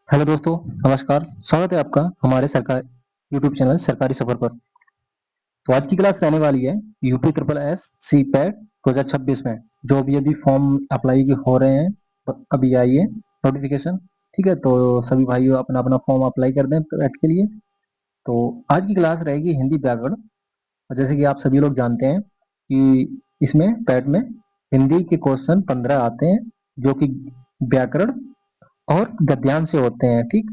Hello दोस्तों, नमस्कार। स्वागत है आपका हमारे सरकार यूट्यूब चैनल सरकारी सफर पर। तो आज की क्लास रहने वाली है UP triple S C PET 2026 में जो अभी फॉर्म अप्लाई हो रहे हैं। अभी आई है नोटिफिकेशन। ठीक है, तो सभी भाइयों अपना अपना फॉर्म अप्लाई कर दें पैट के लिए। तो आज की क्लास रहेगी हिंदी व्याकरण। और जैसे कि आप सभी लोग जानते हैं कि इसमें पैट में हिंदी के क्वेश्चन 15 आते हैं जो कि व्याकरण और गद्यांश से होते हैं। ठीक,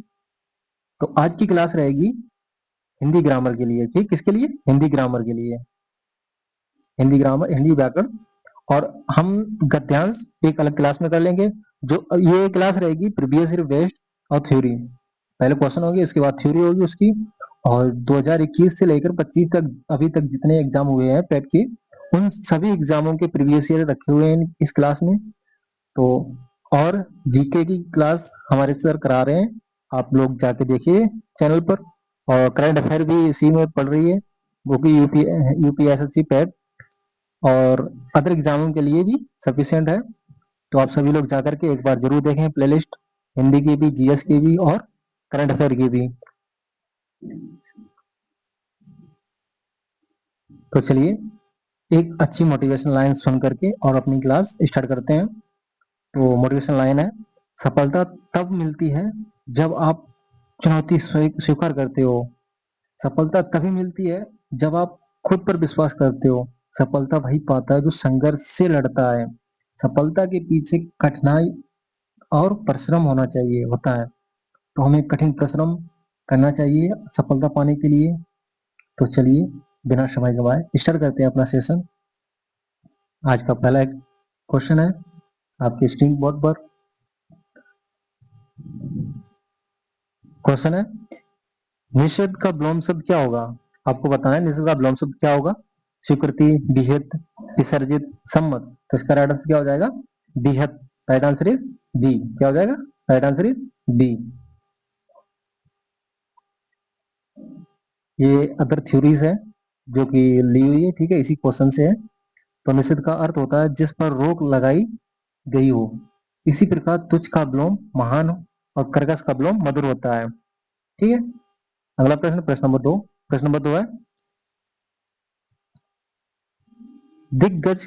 तो आज की क्लास रहेगी हिंदी ग्रामर के लिए। ठीक, किसके लिए? हिंदी ग्रामर के लिए। हिंदी ग्रामर, हिंदी व्याकरण। और हम गद्यांश एक अलग क्लास में कर लेंगे। जो ये क्लास रहेगी प्रीवियस ईयर बेस्ड और थ्योरी। पहले क्वेश्चन होगी, उसके बाद थ्योरी होगी उसकी। और 2021 से लेकर 25 तक अभी तक जितने एग्जाम हुए हैं पेट के, उन सभी एग्जामों के प्रीवियस ईयर रखे हुए हैं इस क्लास में। तो और जीके की क्लास हमारे सर करा रहे हैं, आप लोग जाके देखिए चैनल पर। और करंट अफेयर भी इसी में पढ़ रही है, वो भी यूपीएसएससी पैट और अदर एग्जामों के लिए भी सफिशिएंट है। तो आप सभी लोग जाकर के एक बार जरूर देखें प्लेलिस्ट, हिंदी की भी, जीएस की भी और करंट अफेयर की भी। तो चलिए एक अच्छी मोटिवेशन लाइन सुन करके और अपनी क्लास स्टार्ट करते हैं। तो मोटिवेशन लाइन है, सफलता तब मिलती है जब आप चुनौती स्वीकार करते हो। सफलता तभी मिलती है जब आप खुद पर विश्वास करते हो। सफलता वही पाता है जो संघर्ष से लड़ता है। सफलता के पीछे कठिनाई और परिश्रम होना चाहिए होता है। तो हमें कठिन परिश्रम करना चाहिए सफलता पाने के लिए। तो चलिए बिना समय गवाए स्टार्ट करते हैं अपना सेशन। आज का पहला एक क्वेश्चन है आपके स्क्रीन बोर्ड पर। क्वेश्चन है, निषेध का विलोम शब्द क्या होगा? आपको बताना है निषेध का विलोम शब्द क्या होगा। स्वीकृति, विहित, विसर्जित, सम्मत। तो इसका राइट आंसर क्या हो जाएगा? विहित। Right answer is B. क्या हो जाएगा? Right answer is B. ये अदर थ्योरीज है जो कि ली हुई है, ठीक है, इसी क्वेश्चन से है। तो निषेध का अर्थ होता है जिस पर रोक लगाई गई हो। इसी प्रकार तुच्छ का विलोम महान और कर्कश का विलोम मधुर होता है। ठीक है, अगला प्रश्न, प्रश्न नंबर दो। प्रश्न नंबर दो है, दिग्गज,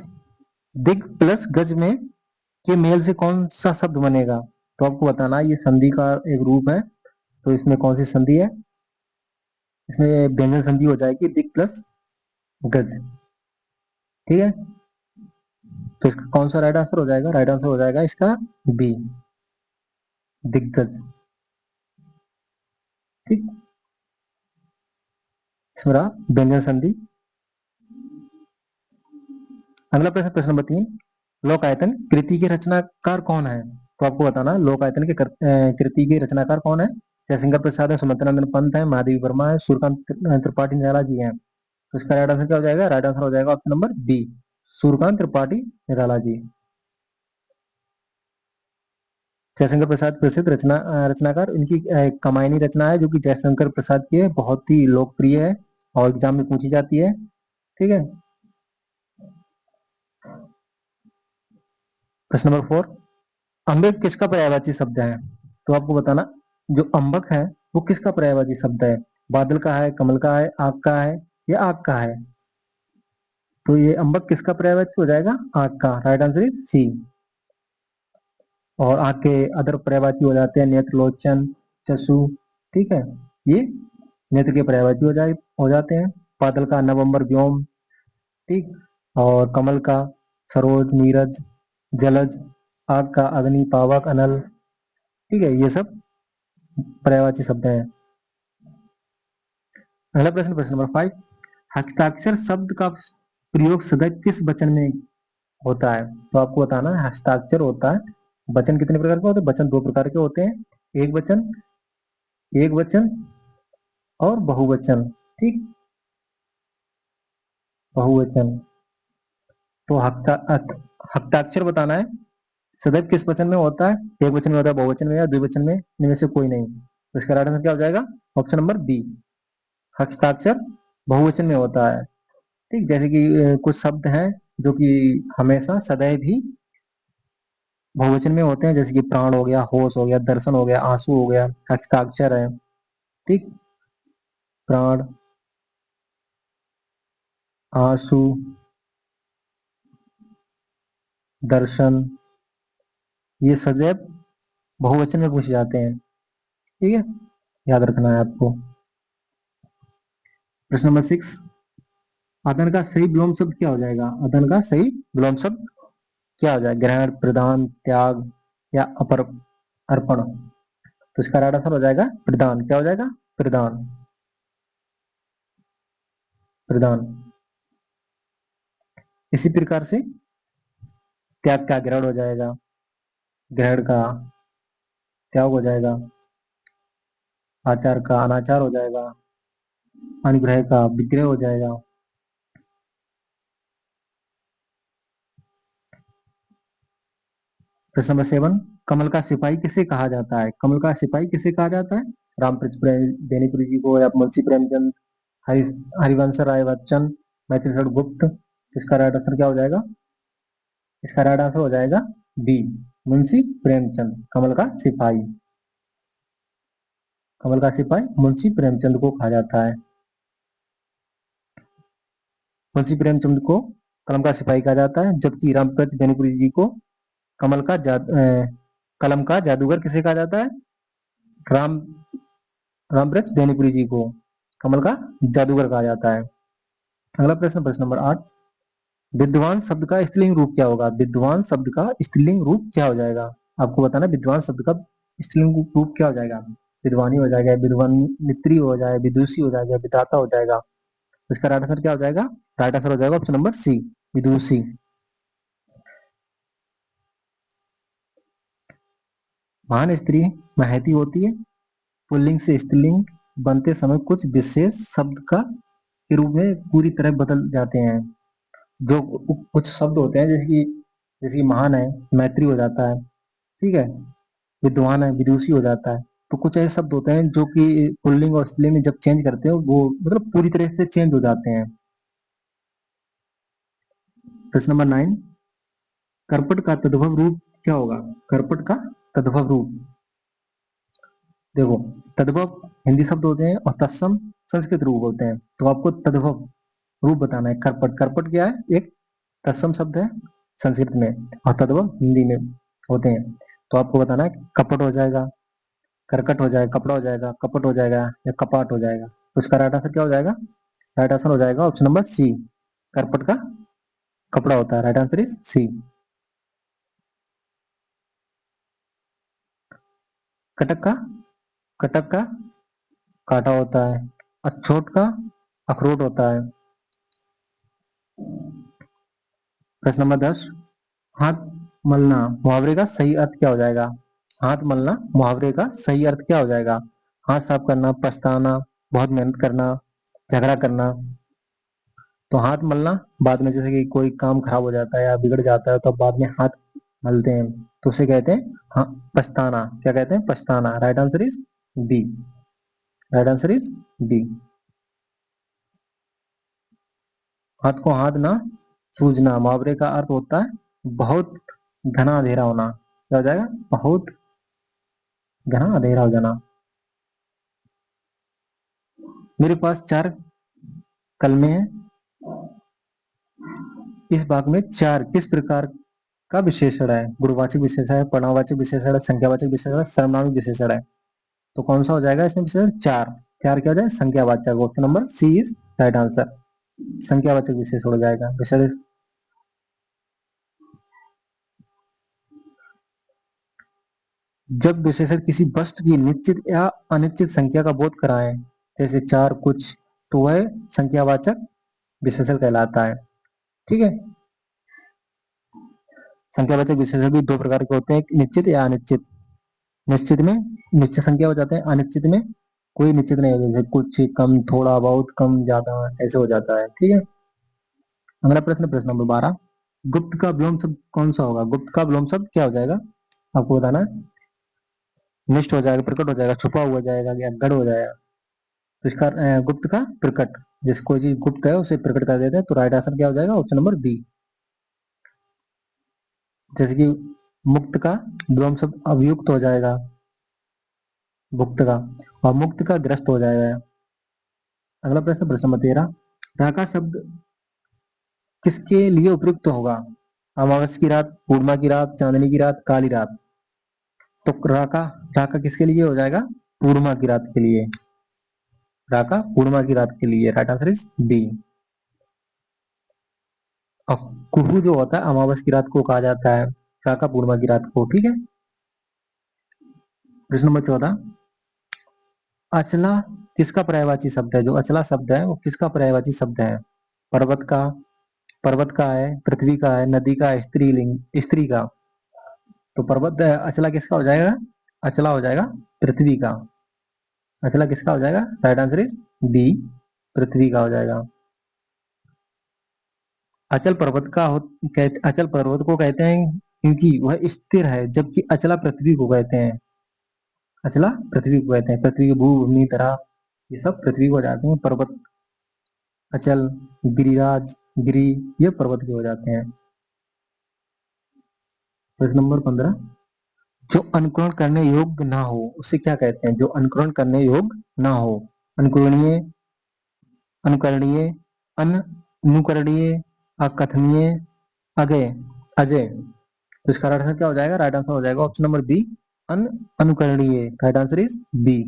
दिग प्लस गज में के मेल से कौन सा शब्द बनेगा? तो आपको बताना है, ये संधि का एक रूप है। तो इसमें कौन सी संधि है? इसमें व्यंजन संधि हो जाएगी दिग प्लस गज। ठीक है, तो इसका कौन सा राइट आंसर हो जाएगा? राइट आंसर हो जाएगा इसका बी, दिग्गज। ठीक, इसमें व्यंजन संधि। अगला प्रश्न, प्रश्न नंबर 3, लोकायतन कृति के रचनाकार कौन है? तो आपको बताना लोकायतन के कृति के रचनाकार कौन है। जयशंकर प्रसाद है, सुमित्रानंदन पंत है, महादेवी वर्मा है, सूर्यकांत त्रिपाठी निराला जी हैं। तो इसका राइट आंसर क्या हो जाएगा? राइट आंसर हो जाएगा option number B, Suryakant Tripathi Nirala ji. Jaishankar Prasad प्रसिद्ध रचनाकार, इनकी कमायनी रचना है जो कि जयशंकर प्रसाद की है, बहुत ही लोकप्रिय है और एग्जाम में पूछी जाती है। ठीक है, प्रश्न नंबर 4, अम्बक किसका पर्यायवाची शब्द है? तो आपको बताना जो अम्बक है वो किसका पर्यायवाची शब्द है। बादल का है, कमल का है, आग का है या आग का है? तो ये अम्बक किसका पर्यायवाची हो जाएगा? आग का। Right answer is C. और आग के अदर पर्यायवाची हो जाते हैं नेत्र, लोचन, चसु। ठीक है, ये नेत्र के पर्यायवाची हो जाते हैं। बादल का नवंबर, व्योम। ठीक, और कमल का सरोज, नीरज, जलज। आग का अग्नि, पावक, अनल। ठीक है, ये सब पर्यायवाची शब्द हैं। अगला प्रश्न, प्रश्न नंबर 5, हस्ताक्षर शब्द का प्रयोग सदैव किस वचन में होता है? तो आपको बताना है हस्ताक्षर होता है, वचन कितने प्रकार के होते हैं? वचन दो प्रकार के होते हैं, एक वचन, एक वचन और बहुवचन। ठीक, बहुवचन। तो हस्ताक्षर बताना है सदैव किस वचन में होता है, एक वचन में होता है, बहुवचन में या द्विवचन में, इनमें से कोई नहीं। तो इसका राइट आंसर क्या हो जाएगा? ऑप्शन नंबर बी, हस्ताक्षर बहुवचन में होता है। ठीक, जैसे कि कुछ शब्द हैं जो कि हमेशा सदैव ही बहुवचन में होते हैं, जैसे कि प्राण हो गया, होश हो गया, दर्शन हो गया, आंसू हो गया, हस्ताक्षर है। ठीक, प्राण, आंसू, दर्शन, ये सदैव बहुवचन में पूछे जाते हैं। ठीक है, याद रखना है आपको। प्रश्न नंबर 6, अदन का सही विलोम शब्द क्या हो जाएगा? अदन का सही विलोम शब्द क्या हो जाएगा? ग्रहण, प्रदान, त्याग या अपर अर्पण? तो इसका राइट आंसर हो जाएगा प्रदान। क्या हो जाएगा? प्रदान, प्रदान। इसी प्रकार से त्याग का ग्रहण हो जाएगा, ग्रहण का त्याग हो जाएगा, आचार का अनाचार हो जाएगा, अनुग्रह का विग्रह हो जाएगा। प्रश्न नंबर 7, कमल का सिपाही किसे कहा जाता है? कमल का सिपाही किसे कहा जाता है? रामकृष्ण देनीपुरी जी को, या मुंशी प्रेमचंद, हरि हरिवंश राय बच्चन, मैथिली गुप्त? इसका राइट आंसर क्या हो जाएगा? इसका राइट आंसर हो जाएगा बी, मुंशी प्रेमचंद। कमल का सिपाही, कमल का सिपाही मुंशी प्रेमचंद को कहा जाता है। मुंशी प्रेमचंद को कलम का सिपाही कहा जाता है, जबकि रामकृष्ण बेनीपुरी जी को कमल का कलम का जादूगर किसे कहा जाता है? राम रामवृक्ष बेनीपुरी जी को कमल का जादूगर कहा जाता है। अगला प्रश्न, प्रश्न नंबर 8, विद्वान शब्द का स्त्रीलिंग रूप क्या होगा? विद्वान शब्द का स्त्रीलिंग रूप क्या हो जाएगा? आपको बताना विद्वान शब्द का स्त्रीलिंग रूप क्या हो जाएगा। विद्वानी हो जाएगा, विद्वानित्री हो जाएगा, विदुषी हो जाएगा, विधाता हो जाएगा। इसका राइट आंसर क्या हो जाएगा? राइट आंसर हो जाएगा ऑप्शन नंबर सी, विदुषी। महान स्त्री महती होती है। पुल्लिंग से स्त्रीलिंग बनते समय कुछ विशेष शब्द का के रूप में पूरी तरह बदल जाते हैं। जो कुछ शब्द होते हैं, जैसे कि महान है, मैत्री हो जाता है। ठीक है, विद्वान है, विदुषी हो जाता है। तो कुछ ऐसे शब्द होते हैं जो कि पुल्लिंग और स्त्रीलिंग में जब चेंज करते हैं, वो मतलब पूरी तरह से चेंज हो जाते हैं। प्रश्न नंबर 9, करपट का तद्भव रूप क्या होगा? करपट का तद्भव रूप, देखो, तद्भव हिंदी शब्द होते हैं और तत्सम संस्कृत रूप होते हैं। तो आपको तद्भव रूप बताना है। करपट, करपट क्या है? एक तत्सम शब्द है संस्कृत में, और तद्भव हिंदी में होते हैं। तो आपको बताना है कपट हो जाएगा, करकट हो जाएगा, कपड़ा हो जाएगा, कपट हो जाएगा, या कपाट हो जाएगा। तो इसका राइट आंसर क्या हो जाएगा? राइट आंसर हो जाएगा ऑप्शन नंबर सी, करपट का कपड़ा होता है। Right answer is C. कटक का, कटक का काटा होता है। अछोट का अखरोट होता है। प्रश्न नंबर 10, हाथ मलना मुहावरे का सही अर्थ क्या हो जाएगा? हाथ मलना मुहावरे का सही अर्थ क्या हो जाएगा? हाथ साफ करना, पछताना, बहुत मेहनत करना, झगड़ा करना। तो हाथ मलना, बाद में जैसे कि कोई काम खराब हो जाता है या बिगड़ जाता है, तो बाद में हाथ मलते हैं, तो उसे कहते हैं हाँ पछताना। क्या कहते हैं? पछताना। Right answer is B, right answer is B. हाथ को हाथ ना सूझना मुहावरे का अर्थ होता है बहुत घना अंधेरा होना। क्या हो जाएगा? बहुत घना अंधेरा हो जाना। मेरे पास 4 कलमें हैं, इस भाग में 4 किस प्रकार का विशेषण है? गुणवाचक विशेषण है, परिणामवाचक विशेषण है, संख्यावाचक विशेषण है, सर्वनामिक विशेषण है। तो कौन सा हो जाएगा इसमें विशेषण? 4। 4 क्या हो जाएगा? संख्यावाचक। Option number C is right answer, संख्यावाचक विशेषण हो जाएगा विशेषण। जब विशेषण किसी वस्तु की निश्चित या अनिश्चित संख्या का बोध कराएं, जैसे 4, कुछ, तो वह संख्यावाचक विशेषण कहलाता है। ठीक है, संख्यावाचक विशेषण भी 2 प्रकार के होते हैं, एक निश्चित या अनिश्चित। निश्चित में निश्चित संख्या हो जाते हैं, अनिश्चित में कोई निश्चित नहीं होता, जैसे कुछ, कम, थोड़ा, बहुत, कम, ज्यादा, ऐसे हो जाता है। ठीक है, अगला प्रश्न, प्रश्न नंबर 12, गुप्त का विलोम शब्द कौन सा होगा? गुप्त का विलोम शब्द क्या हो जाएगा? आपको बताना है। निष्ठ हो जाएगा, प्रकट हो जाएगा, छुपा हुआ जाएगा, या गढ़ हो जाएगा? तो इसका गुप्त का प्रकट, जैसे कोई चीज गुप्त है उसे प्रकट कर देते हैं, तो राइट आंसर क्या हो जाएगा? Option number B. जैसे कि मुक्त का विलोम शब्द अभियुक्त हो जाएगा, भुक्त का, और मुक्त का ग्रस्त हो जाएगा। अगला प्रश्न, प्रश्न नंबर 13, राका शब्द किसके लिए उपयुक्त होगा? अमावस्या की रात, पूर्णिमा की रात, चांदनी की रात, काली रात। तो राका, राका किसके लिए हो जाएगा? पूर्णिमा की रात के लिए। राका पूर्णिमा की रात के लिए, राइट आंसर इज बी। और कुहू जो होता है अमावस्या की रात को कहा जाता है, राका पूर्णिमा की रात को, ठीक है। प्रश्न नंबर 14, अचला किसका पर्यायवाची शब्द है? जो अचला शब्द है वो किसका पर्यायवाची शब्द है? पर्वत का, पर्वत का है, पृथ्वी का है, नदी का है, स्त्रीलिंग, स्त्री का। तो पर्वत अचला किसका हो जाएगा? अचला हो जाएगा पृथ्वी का। अचला किसका हो जाएगा? राइट आंसर इज बी, पृथ्वी का हो जाएगा। अचल पर्वत का अचल पर्वत को कहते हैं क्योंकि वह स्थिर है, जबकि अचला पृथ्वी को कहते हैं। अचला पृथ्वी को कहते हैं, पृथ्वी की भू भूमि तरह ये सब पृथ्वी को हो जाते हैं। पर्वत अचल, गिरिराज, गिरी, ये पर्वत के हो जाते हैं। प्रश्न नंबर 15, जो अनुकरण करने योग्य ना हो उसे क्या कहते हैं? जो अनुकरण करने योग्य ना हो, अनुकरणीय, अनुकरणीय, अनुकरणीय, अकथनीय, अगेय, अजय। तो इसका राइट आंसर क्या हो जाएगा? राइट आंसर हो जाएगा ऑप्शन नंबर बी, अनुकरणीय। Right answer is B.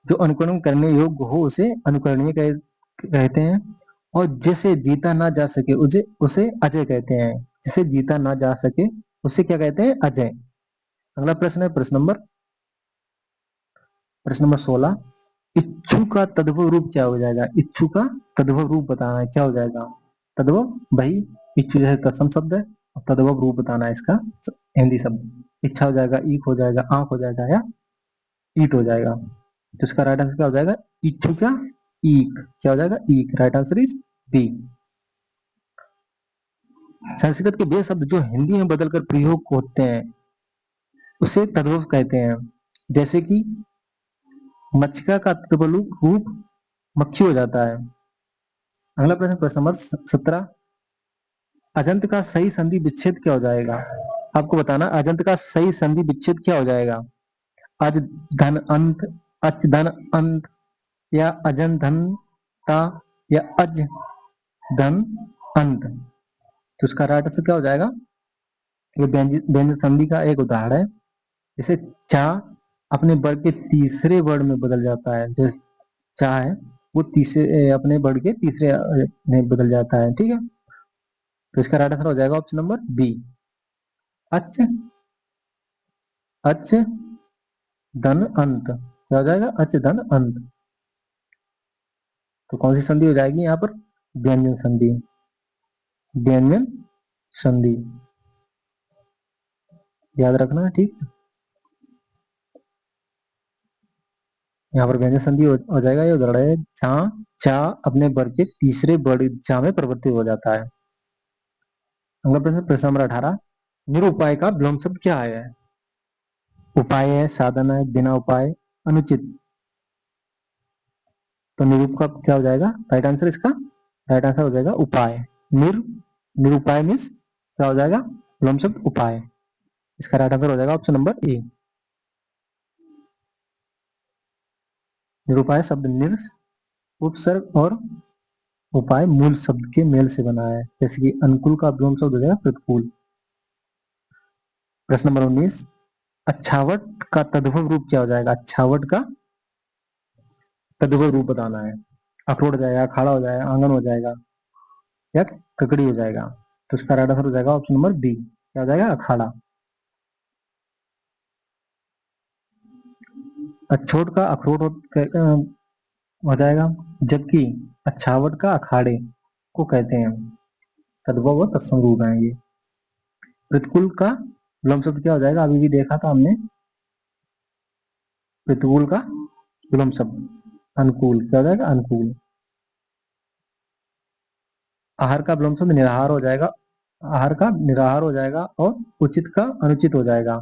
जो अनुकरण करने योग्य हो उसे अनुकरणीय कहते हैं, और जिसे जीता ना जा सके उसे उसे अजय कहते हैं। जिसे जीता ना जा सके उसे क्या कहते हैं? अजय। अगला प्रश्न है प्रश्न नंबर 16, इच्छु का तद्भव रूप क्या हो जाएगा? इच्छु का तद्भव रूप बताना है, क्या हो जाएगा? तद्भव, वही इच्छु जैसे तत्सम शब्द है, और तद्भव रूप बताना है इसका हिंदी शब्द। इच्छा हो जाएगा, ईक हो जाएगा, आंख हो जाएगा, या ईट हो जाएगा। तो इसका राइट आंसर क्या हो जाएगा? इच्छु क्या? ईक। क्या हो जाएगा? ईक। Right answer is B. Sanskrit के वे शब्द जो हिंदी में बदलकर प्रयोग होते हैं उसे तद्भव कहते हैं। जैसे कि मच्छिका का तद्भव रूप मक्खी हो जाता है। अगला प्रश्न, प्रश्न नंबर 17, अजंत का सही संधि विच्छेद क्या हो जाएगा? आपको बताना अजंत का सही संधि विच्छेद क्या हो जाएगा? अज धन अंत, अच धन अंत, या अजन धन ता, या अज धन अंत। तो इसका राइट आंसर क्या हो जाएगा? ये व्यंजन संधि का एक उदाहरण है। जैसे चा अपने वर्ग के तीसरे वर्ड में बदल जाता है, जो चा है वो तीसरे अपने वर्ड के तीसरे में बदल जाता है, ठीक है। तो इसका राइट आंसर हो जाएगा ऑप्शन नंबर बी, अच, अच धन अंत। क्या हो जाएगा? अच धन अंत। तो कौन सी संधि हो जाएगी यहाँ पर? व्यंजन संधि, व्यंजन संधि, याद रखना, ठीक। यहाँ पर व्यंजन संधि हो जाएगा। ये उदाहरण है जहाँ चा अपने वर्ग के तीसरे वर्ड चा में परिवर्तित हो जाता है। अगला प्रश्न, प्रश्न नंबर 18, निरुपाय का विलोम शब्द क्या है? उपाय है, साधन है, बिना उपाय, अनुचित। तो निरूप का क्या हो जाएगा? राइट आंसर इसका राइट आंसर हो जाएगा उपाय। निरुपाय मीन्स क्या हो जाएगा? विलोम शब्द उपाय। इसका राइट आंसर हो जाएगा ऑप्शन नंबर ए। निरुपाय शब्द निर, उपसर्ग और उपाय मूल शब्द के मेल से बना है। जैसे कि अनुकूल का विलोम शब्द हो जाएगा प्रतिकूल। प्रश्न नंबर 19, अच्छावट का तद्भव रूप क्या हो जाएगा? अच्छावट का तद्भव रूप बताना है। अखरोट हो जाएगा, अखाड़ा हो जाएगा, आंगन हो जाएगा, या ककड़ी हो जाएगा। तो इसका राइट आंसर हो जाएगा ऑप्शन नंबर बी। क्या हो जाएगा? अखाड़ा। अछोट का अखरोट हो जाएगा, जबकि अच्छावट का अखाड़े को कहते हैं। तद्भव और तत्सम रूप है ये। प्रतिकूल का विलोम शब्द क्या हो जाएगा? अभी भी देखा था हमने, प्रतिकूल का विलोम शब्द अनुकूल। क्या हो जाएगा? अनुकूल। आहार का विलोम शब्द निराहार हो जाएगा, आहार का निराहार हो जाएगा, और उचित का अनुचित हो जाएगा।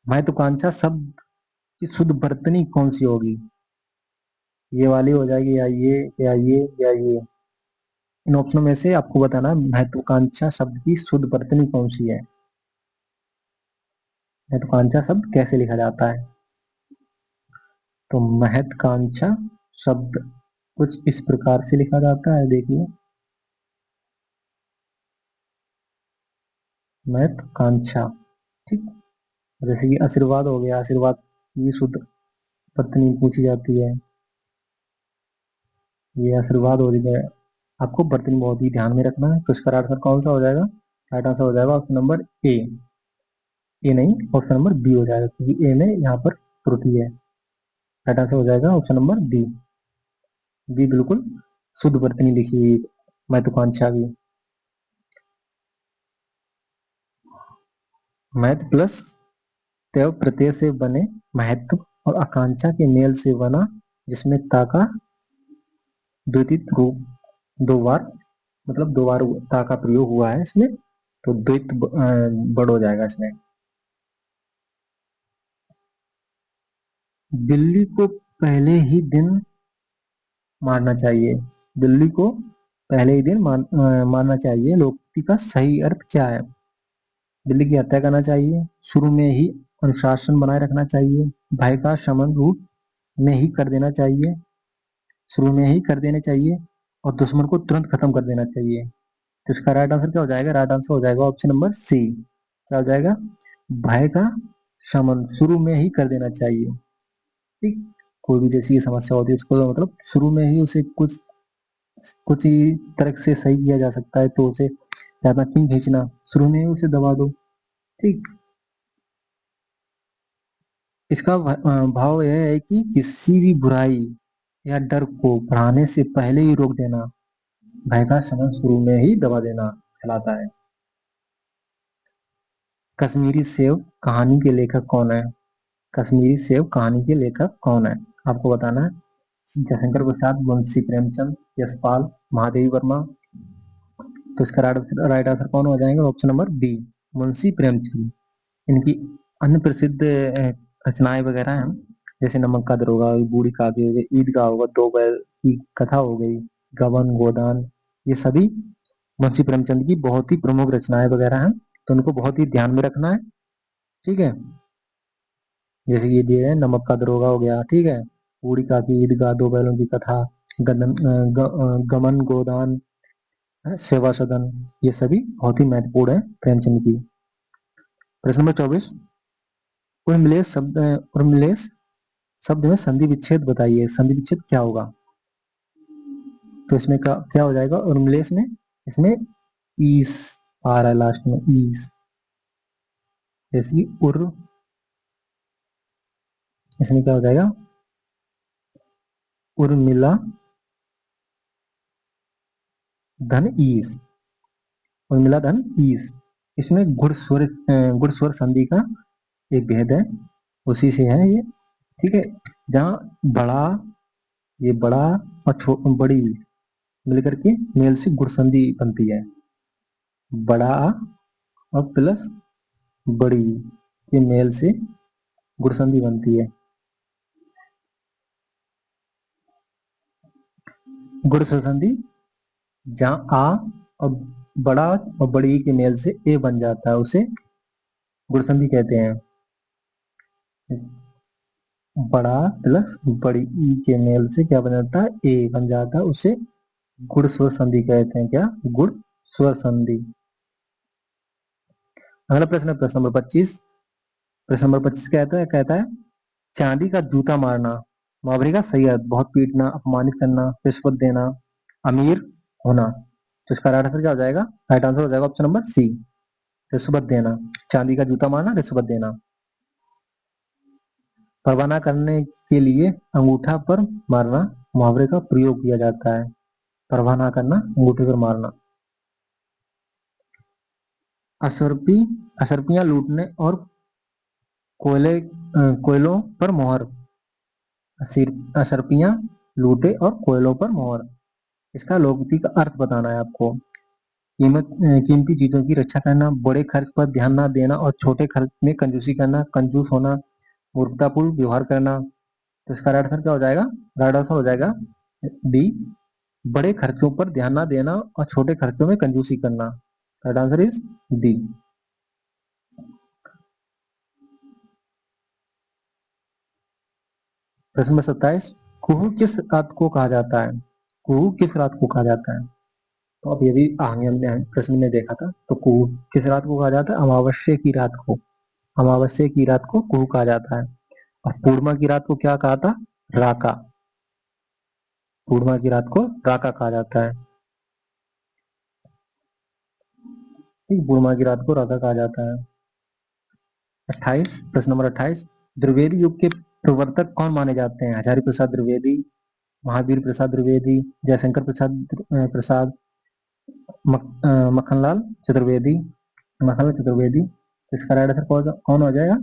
महत्वाकांक्षा शब्द की शुद्ध वर्तनी कौन सी होगी? ये वाली हो जाएगी, या ये, या ये, या ये। इन ऑप्शनों में से आपको बताना है महत्वाकांक्षा शब्द की शुद्ध वर्तनी कौन सी है। महत्वाकांक्षा शब्द कैसे लिखा जाता है? तो महत्वाकांक्षा शब्द कुछ इस प्रकार से लिखा जाता है, देखिए। महत्वाकांक्षा, ठीक। जैसे कि आशीर्वाद हो गया, आशीर्वाद की शुद्ध वर्तनी पूछी जाती है, ये आशीर्वाद हो गया। आपको वर्तनी बहुत ही ध्यान में रखना है। तो इसका राइट आंसर कौन सा हो जाएगा? राइट आंसर हो जाएगा ऑप्शन नंबर ए। ए नहीं, ऑप्शन नंबर बी हो जाएगा, क्योंकि ए में यहाँ पर त्रुटि है। राइट आंसर हो जाएगा ऑप्शन नंबर बी। बी बिल्कुल शुद्ध वर्तनी लिखी हुई महत्वाकांक्षा की। महत्व प्लस तय प्रत्यय से बने महत्व और आकांक्षा के मेल से बना, जिसमें ता का द्वितीय रूप दो बार, मतलब दो बार ता का प्रयोग हुआ है इसमें, तो द्वित बढ़ हो जाएगा इसमें। बिल्ली को पहले ही दिन मारना चाहिए। बिल्ली को पहले ही दिन मारना चाहिए, लोकोक्ति का सही अर्थ क्या है? बिल्ली की हत्या करना चाहिए, शुरू में ही अनुशासन बनाए रखना चाहिए, भय का शमन रूप में ही कर देना चाहिए, शुरू में ही कर देने चाहिए, और दुश्मन को तुरंत खत्म कर देना चाहिए। तो इसका राइट आंसर क्या हो जाएगा? राइट आंसर हो जाएगा ऑप्शन नंबर सी। क्या हो जाएगा? भय का शमन शुरू में ही कर देना चाहिए, ठीक। कोई भी जैसी ये समस्या होती है उसको तो मतलब शुरू में ही उसे कुछ कुछ ही तरह से सही किया जा सकता है, तो उसे ज्यादा क्यों खींचना, शुरू में ही उसे दबा दो, ठीक। इसका भाव यह है कि किसी भी बुराई या डर को बढ़ाने से पहले ही रोक देना, भय का शमन शुरू में ही दबा देना कहलाता है। कश्मीरी सेव कहानी के लेखक कौन है? कश्मीरी सेव कहानी के लेखक कौन है? आपको बताना है। जयशंकर प्रसाद, मुंशी प्रेमचंद, यशपाल, महादेवी वर्मा। तो इसका राइट आंसर कौन हो जाएगा? Option number B, Munshi Premchand. इनकी अन्य प्रसिद्ध रचनाएं वगैरह हैं, जैसे नमक का दरोगा, बूढ़ी काकी हो गई, ईदगाह होगा, दो बैल की कथा हो गई, गबन गोदान, ये सभी मुंशी प्रेमचंद की बहुत ही प्रमुख रचनाएं वगैरह हैं, तो उनको बहुत ही ध्यान में रखना है, ठीक है। जैसे ये दिए हैं, नमक का दरोगा हो गया, ठीक है, बूढ़ी काकी, ईदगाह, दो बैलों की कथा, गमन गोदान, सेवा सदन, ये सभी बहुत ही महत्वपूर्ण है प्रेमचंद की। प्रश्न नंबर 24, उर्मिलेस शब्द में संधि विच्छेद बताइए। संधि विच्छेद क्या होगा? तो इसमें क्या हो जाएगा? उर्मिलेस में इसमें ईस आ रहा है लास्ट में, ईस, जैसे कि उर, इसमें क्या हो जाएगा? उर्मिला धन ईस, उर्मिला धन ईस। इसमें गुण स्वर संधि का एक भेद है, उसी से है ये, ठीक है। जहाँ बड़ा, ये बड़ा और बड़ी मिलकर के मेल से गुण संधि बनती है, बड़ा और प्लस बड़ी के मेल से गुण संधि बनती है। गुण संधि जहाँ आ और बड़ा और बड़ी के मेल से ए बन जाता है, उसे गुण संधि कहते हैं। बड़ा प्लस बड़ी ई के मेल से क्या बन जाता है? ए बन जाता है, उसे गुण स्वर संधि कहते हैं। क्या? गुण स्वर संधि। अगला प्रश्न है प्रश्न नंबर 25। प्रश्न नंबर 25 कहता है चांदी का जूता मारना मुहावरे का सही अर्थ बहुत पीटना, अपमानित करना, रिश्वत देना, अमीर होना। तो इसका राइट आंसर क्या हो जाएगा? राइट आंसर हो जाएगा ऑप्शन नंबर सी, रिश्वत देना। चांदी का जूता मारना, रिश्वत देना। परवाना करने के लिए अंगूठा पर मारना मुहावरे का प्रयोग किया जाता है। परवाना करना, अंगूठे पर मारना। असर्पी असर्पियां लूटने और कोयलों पर मोहर। असर्पियां लूटे और कोयलों पर मोहर, इसका लोकोक्ति का अर्थ बताना है आपको। कीमती चीजों की रक्षा करना, बड़े खर्च पर ध्यान न देना और छोटे खर्च में कंजूसी करना, कंजूस होना, मूर्खतापूर्ण व्यवहार करना। तो इसका राइट आंसर क्या हो जाएगा? राइट आंसर हो जाएगा बी, बड़े खर्चों पर ध्यान ना देना और छोटे खर्चों में कंजूसी करना। Right answer is D. प्रश्न नंबर 27, कुहू किस रात को कहा जाता है? कुहू किस रात को कहा जाता है? तो अब ये भी आगे हमने प्रश्न में देखा था। तो कुहू किस रात को कहा जाता है? अमावस्या की रात को। अमावस्या की रात को कुहू कहा जाता है। और पूर्णिमा की रात को क्या कहा था? राका। पूर्णिमा की रात को राका कहा जाता है। ठीक, पूर्णिमा की रात को राका कहा जाता है। 28, प्रश्न नंबर 28, द्विवेदी युग के प्रवर्तक कौन माने जाते हैं? हजारी प्रसाद द्विवेदी, महावीर प्रसाद द्विवेदी, जयशंकर प्रसाद, मक्खनलाल चतुर्वेदी, मक्खनलाल चतुर्वेदी। तो इसका राइट आंसर कौन हो जाएगा?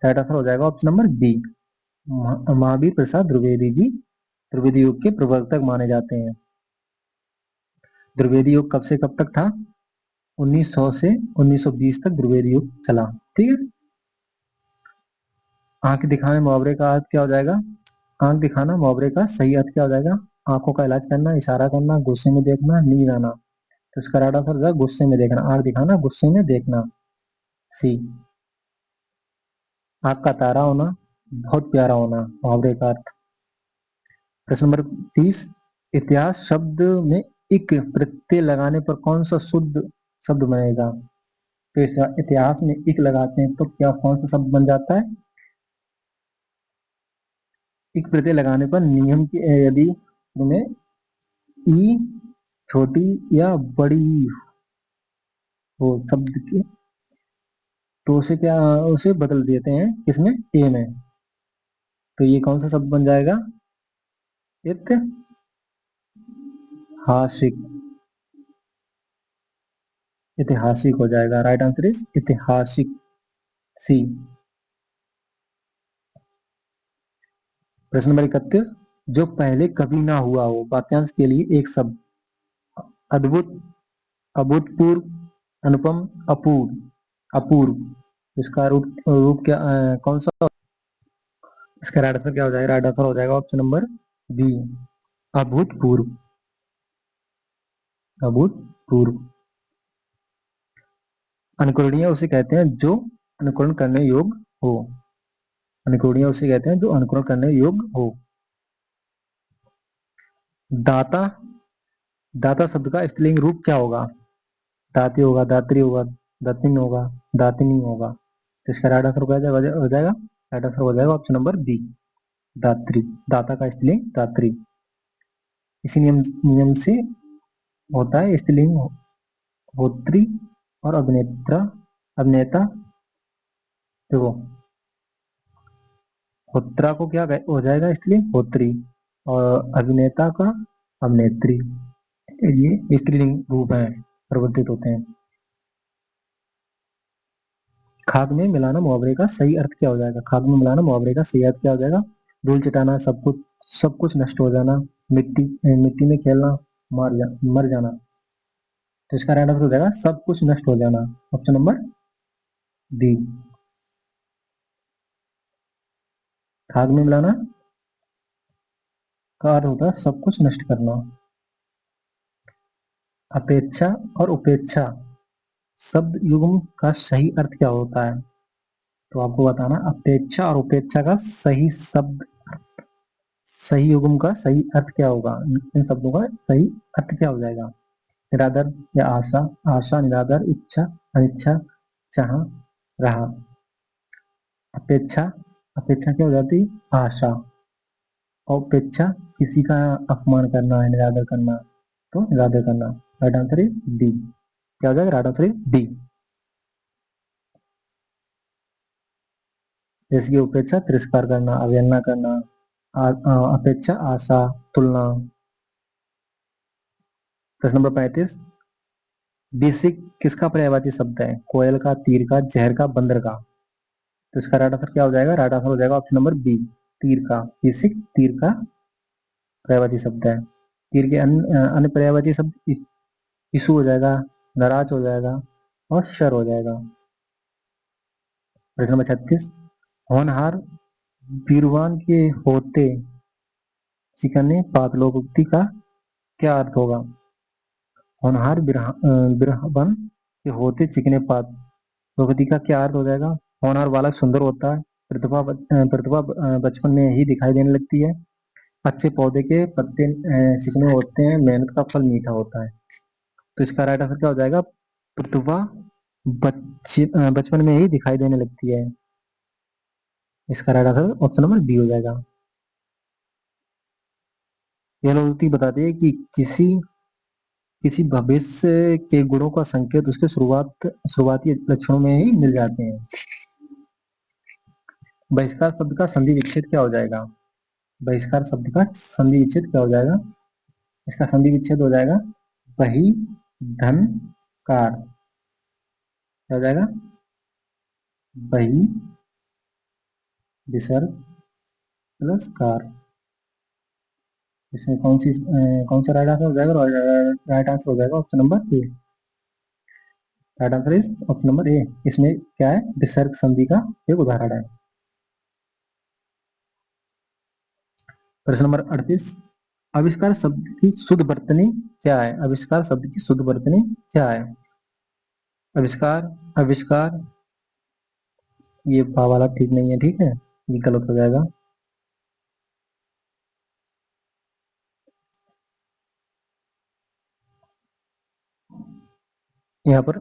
राइट आंसर हो जाएगा option number B, Mahavir Prasad Dwivedi ji Dwivedi युग के प्रवर्तक माने जाते हैं। द्विवेदी युग कब से कब तक था? 1900 से 1920 तक द्विवेदी युग चला। ठीक है। आंख दिखाने मुहावरे का अर्थ क्या हो जाएगा? आंख दिखाना मुहावरे का सही अर्थ क्या हो जाएगा? आंखों का इलाज करना, इशारा करना, गुस्से में देखना, नींद आना। तो इसका राइट आंसर हो जाएगा गुस्से में देखना। आंख दिखाना, गुस्से में देखना, सी। आंख का तारा होना, बहुत प्यारा होना, मुहावरे का अर्थ। प्रश्न नंबर 30, इतिहास शब्द में इक प्रत्यय लगाने पर कौन सा शुद्ध शब्द बनेगा? तो इतिहास में इक लगाते हैं तो क्या कौन सा शब्द बन जाता है? इक प्रत्यय लगाने पर नियम की यदि तुम्हें ई छोटी या बड़ी हो शब्द की, तो उसे क्या, उसे बदल देते हैं किसमें? ए में। तो ये कौन सा शब्द बन जाएगा? ऐतिहासिक। ऐतिहासिक हो जाएगा। राइट आंसर इज ऐतिहासिक, सी। प्रश्न नंबर 31, जो पहले कभी ना हुआ हो वाक्यांश के लिए एक शब्द। अद्भुत, अभूतपूर्व, अनुपम, अपूर्व, अपूर्व। इसका रूप क्या, कौन सा? इसका राइट आंसर क्या हो जाएगा? राइट आंसर हो जाएगा ऑप्शन नंबर बी, अभूतपूर्व, अभूतपूर्व। अनुकरणीय उसे कहते हैं जो अनुकरण करने योग्य हो। अनुकरणीय उसे कहते हैं जो अनुकरण करने योग्य हो। दाता, दाता शब्द का स्त्रीलिंग रूप क्या होगा? दाती होगा, दात्री होगा, दातिन होगा, दातिनी होगा। तो इसका राइट आंसर हो जाएगा, राइट आंसर हो जाएगा ऑप्शन नंबर बी, दात्री। दाता का स्त्रीलिंग दात्री। इसी नियम नियम से होता है स्त्रीलिंग होत्री और अभिनेत्रा, अभिनेता। देखो, होत्रा को क्या हो जाएगा? स्त्रीलिंग होत्री, और अभिनेता का अभिनेत्री। ये स्त्रीलिंग रूप है, परिवर्तित होते हैं। खाक में मिलाना मुहावरे का सही अर्थ क्या हो जाएगा? खाक में मिलाना मुहावरे का सही अर्थ क्या हो जाएगा? धूल चटाना, सब कुछ नष्ट हो जाना, मिट्टी मिट्टी में खेलना, मर जाना। तो इसका राइट आंसर हो जाएगा सब कुछ नष्ट हो जाना, ऑप्शन नंबर डी। खाक में मिलाना का अर्थ होता है सब कुछ नष्ट करना। अपेक्षा और उपेक्षा शब्द युग्म का सही अर्थ क्या होता है? तो आपको बताना, अपेक्षा और उपेक्षा का सही शब्द, सही युग्म का सही अर्थ क्या होगा? इन शब्दों का सही अर्थ क्या हो जाएगा? निरादर या आशा, आशा, निरादर, इच्छा, अनिच्छा, चाह, रहा। अपेक्षा, अपेक्षा क्या हो जाती है? आशा। और उपेक्षा किसी का अपमान करना है, निरादर करना, तो निरादर करना। Right answer is D. क्या हो जाएगा? Right answer is D. जैसे कि उपेक्षा तिरस्कार करना, अवहेलना करना, अपेक्षा आशा, तुलना। प्रश्न नंबर 35, बेसिक किसका पर्यायवाची शब्द है? कोयल का, तीर का, जहर का, बंदर का। तो इसका राइट आंसर क्या हो जाएगा? राइट आंसर हो जाएगा ऑप्शन नंबर बी, तीर का। बेसिक तीर का पर्यायवाची शब्द है। तीर के अन्य पर्यायवाची शब्द ईसु हो जाएगा, नाराज हो जाएगा, और शर हो जाएगा। प्रश्न नंबर 36, होनहार वीरवान के होते सिकने पातलोक्ति का क्या अर्थ होगा? होनहार बिरहबन के होते चिकने पात, द्रौपदी का क्या अर्थ हो जाएगा? होनहार बालक सुंदर होता है, प्रतिभा बचपन में ही दिखाई देने लगती है, अच्छे पौधे के पत्ते चिकने होते हैं, मेहनत का फल मीठा होता है। तो इसका राइट आंसर क्या हो जाएगा? प्रतिभा बचपन में ही दिखाई देने लगती है। इसका right answer option number B हो जाएगा। यह लोग बताती है कि किसी किसी भविष्य के गुणों का संकेत उसके शुरुआती लक्षणों में ही मिल जाते हैं। बहिष्कार शब्द का संधि विच्छेद क्या हो जाएगा? बहिष्कार शब्द का संधि विच्छेद क्या हो जाएगा? इसका संधि विच्छेद हो जाएगा बही धन कार। क्या हो जाएगा? बही विसर्ग प्लस कार। इसमें कौन सा राइट आंसर हो जाएगा? राइट आंसर हो जाएगा option number A. Right answer is option number A. इसमें क्या है? विसर्ग संधि का एक उदाहरण है। प्रश्न नंबर 38, आविष्कार शब्द की शुद्ध वर्तनी क्या है? आविष्कार शब्द की शुद्ध वर्तनी क्या है? आविष्कार, आविष्कार, ये बा वाला ठीक नहीं है, ठीक है, ये गलत हो जाएगा। यहाँ पर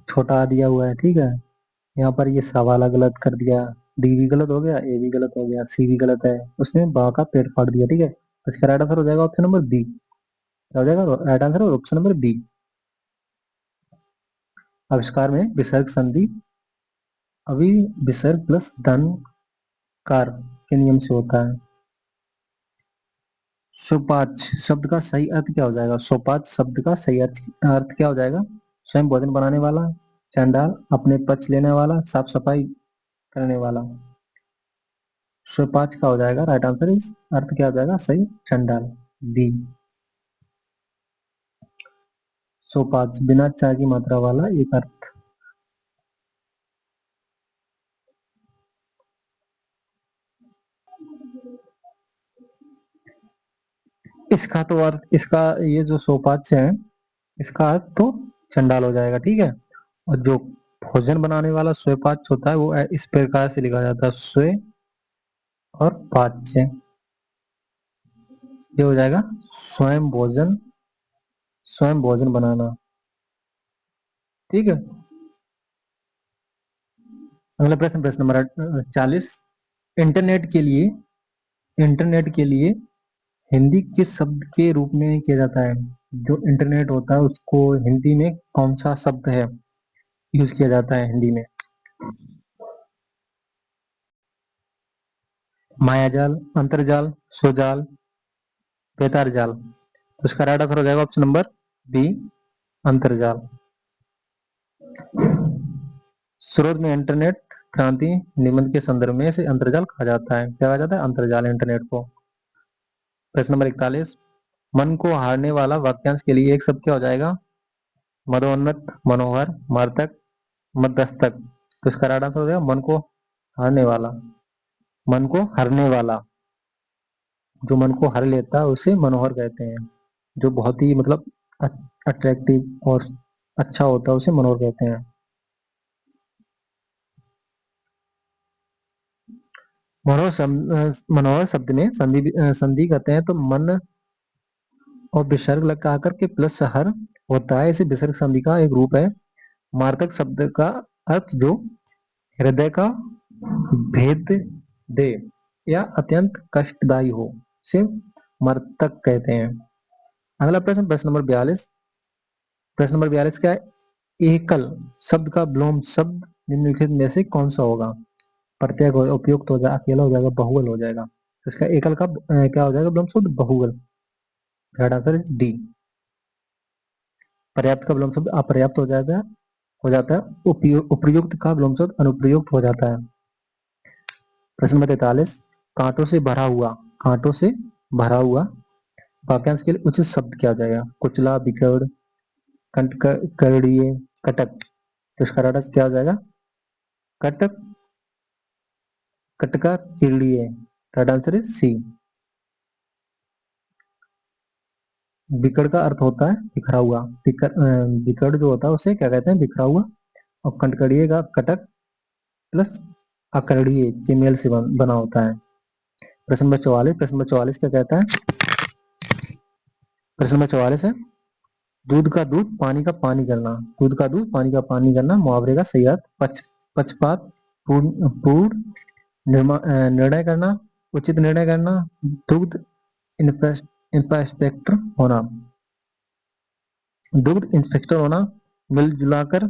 छोटा आ दिया हुआ है, ठीक है। यहाँ पर ये सा वाला गलत कर दिया, डी भी गलत हो गया, ए भी गलत हो गया, सी भी गलत है, उसमें बा का पेड़ फाड़ दिया, ठीक है। तो इसका राइट आंसर हो जाएगा ऑप्शन नंबर बी। क्या हो जाएगा right answer? Option number B. आविष्कार में विसर्ग संधि अभी विसर्ग प्लस धन कार के नियम से होता है। सोपाच शब्द का सही अर्थ क्या हो जाएगा? सोपाच शब्द का सही अर्थ क्या हो जाएगा? स्वयं भोजन बनाने वाला, चंडाल, अपने पक्ष लेने वाला, साफ सफाई करने वाला। सोपाच का हो जाएगा राइट आंसर इस अर्थ क्या हो जाएगा सही? चंडाल, बी। सोपाच बिना चाय की मात्रा वाला एक अर्थ। इसका तो अर्थ, इसका ये जो सोपाच है इसका अर्थ तो चंडाल हो जाएगा, ठीक है। और जो भोजन बनाने वाला स्वयपाच होता है वो इस प्रकार से लिखा जाता है, स्व और पाच्य। ये हो जाएगा स्वयं भोजन, स्वयं भोजन बनाना, ठीक है। अगला प्रश्न, प्रश्न नंबर 40, इंटरनेट के लिए, इंटरनेट के लिए हिंदी किस शब्द के रूप में किया जाता है? जो इंटरनेट होता है उसको हिंदी में कौन सा शब्द है यूज किया जाता है हिंदी में? मायाजाल, अंतरजाल, स्वजाल, बेतार जाल। तो इसका राइट आंसर हो जाएगा ऑप्शन नंबर बी, अंतरजाल। शुरू में इंटरनेट क्रांति निबंध के संदर्भ में इसे अंतरजाल कहा जाता है। क्या कहा जाता है? अंतरजाल, इंटरनेट को। प्रश्न नंबर 41, मन को हारने वाला वाक्यांश के लिए एक शब्द क्या हो जाएगा? मदोन्नत, मनोहर, मार्तक, मध्यस्थक। तो इसका राइट आंसर हो जाएगा मन को हारने वाला। मन को हरने वाला, जो मन को हर लेता है उसे मनोहर कहते हैं। जो बहुत ही मतलब अट्रैक्टिव और अच्छा होता है उसे मनोहर कहते हैं। मनोहर शब्द में संधि करते हैं तो मन और विसर्ग लगा आकर के प्लस हर होता है, इसे विसर्ग संधि का एक रूप है। मार्तक शब्द का अर्थ जो हृदय का भेद दे या अत्यंत कष्टदायी हो, से मर्तक कहते हैं। अगला प्रश्न, प्रश्न नंबर 42, प्रश्न नंबर 42 क्या है? एकल शब्द का विलोम शब्द निम्नलिखित में से कौन सा होगा? प्रत्येक उपयुक्त हो जाएगा, अकेला हो जाएगा, बहुगल हो जाएगा। तो इसका एकल का क्या हो जाएगा विलोम शब्द? बहुगल। Right answer is D. पर्याप्त का विलोम शब्द अपर्याप्त हो जाता है। उपयुक्त का विलोम शब्द अनुप्रयुक्त हो जाता है। प्रश्न नंबर 43, कांटों से भरा हुआ, कांटों से भरा हुआ वाक्यांश के लिए उचित शब्द क्या हो जाएगा? कुचला, बिकड़, करड़िए, कटक। तो इसका राइट आंसर क्या हो जाएगा? कटक, कटका, किरड़िए। Right answer is C. बिकड़ का अर्थ होता है बिखरा हुआ। बिकड़ जो होता है उसे क्या कहते हैं, बिखरा हुआ। और कटकड़िए का कटक प्लस अकड़िए के मेल से बना होता है। प्रश्न नंबर 44, प्रश्न नंबर 44 क्या कहता है? प्रश्न नंबर 44 है, दूध का दूध पानी का पानी करना। दूध का दूध पानी का पानी करना मुहावरे का सही अर्थ पक्षपात पूर्ण पूर्ण निर्णय करना, उचित निर्णय करना, दुग्ध इंफ्रास्ट्रक्चर होना। दुग्ध इंस्पेक्टर होना, मिलजुला कर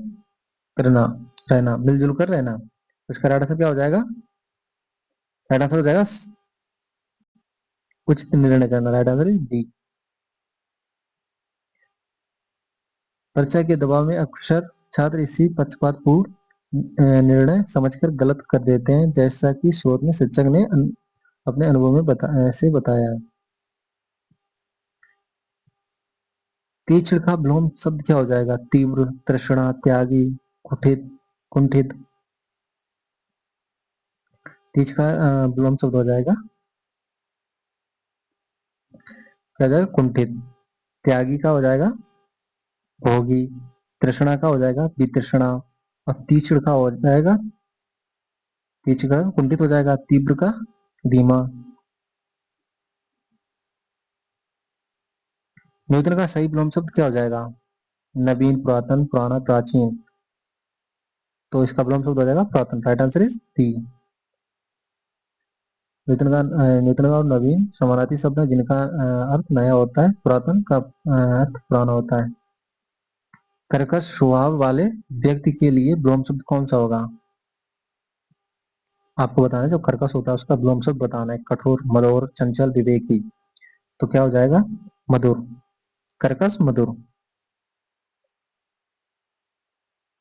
करना, रहना, मिलजुल कर रहना। इसका राइट आंसर क्या हो जाएगा? राइट आंसर हो जाएगा उचित निर्णय करना। Right answer is D. परीक्षा के दबाव में अक्सर छात्र इसी पक्षपातपूर्ण निर्णय समझकर गलत कर देते हैं, जैसा कि शोध में शिक्षक ने अपने अनुभव में ऐसे बताया। तीक्ष्ण का विलोम शब्द क्या हो जाएगा? तीव्र, तृष्णा, त्यागी, कुठित, कुंठित। तीक्ष्ण का विलोम शब्द हो जाएगा, क्या हो जाएगा? कुंठित। त्यागी का हो जाएगा भोगी। तृष्णा का हो जाएगा वितृष्णा। और तीक्ष्ण का हो जाएगा, तीक्ष्ण का कुंठित हो जाएगा। तीव्र का धीमा। न्यूटन का सही विलोम शब्द क्या हो जाएगा? नवीन, पुरातन, पुराना, प्राचीन। तो इसका विलोम शब्द हो जाएगा पुरातन। Right answer is D. Newton का और नवीन समानार्थी शब्द है, जिनका अर्थ नया होता है। पुरातन का अर्थ पुराना होता है। कर्कश स्वभाव वाले व्यक्ति के लिए विलोम शब्द कौन सा होगा? आपको बताना है, जो कर्कश होता है उसका विलोम शब्द बताना है। कठोर, मधुर, चंचल, विवेकी। तो क्या हो जाएगा? मधुर। कर्कश, मधुर।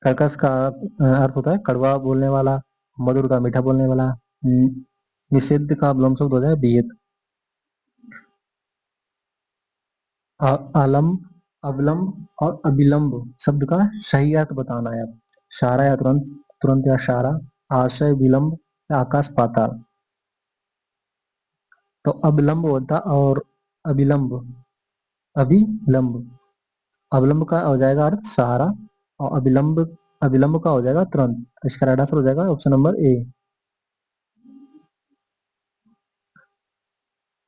कर्कश का अर्थ होता है कड़वा बोलने वाला, मधुर का मीठा बोलने वाला। निषिद्ध का विलोम शब्द हो जाए विहित। अलम्ब, अवलंब और अभिलंब शब्द का सही अर्थ बताना है। सारा या तुरंत, तुरंत या सारा, आशय, विलंब या आकाश पाताल। तो अविलंब होता और अभिलंब, अभिलंब। अविलंब का हो जाएगा अर्थ सहारा, और अविलंब, अविलंब का हो जाएगा तुरंत। इसका राइट आंसर हो जाएगा ऑप्शन नंबर ए।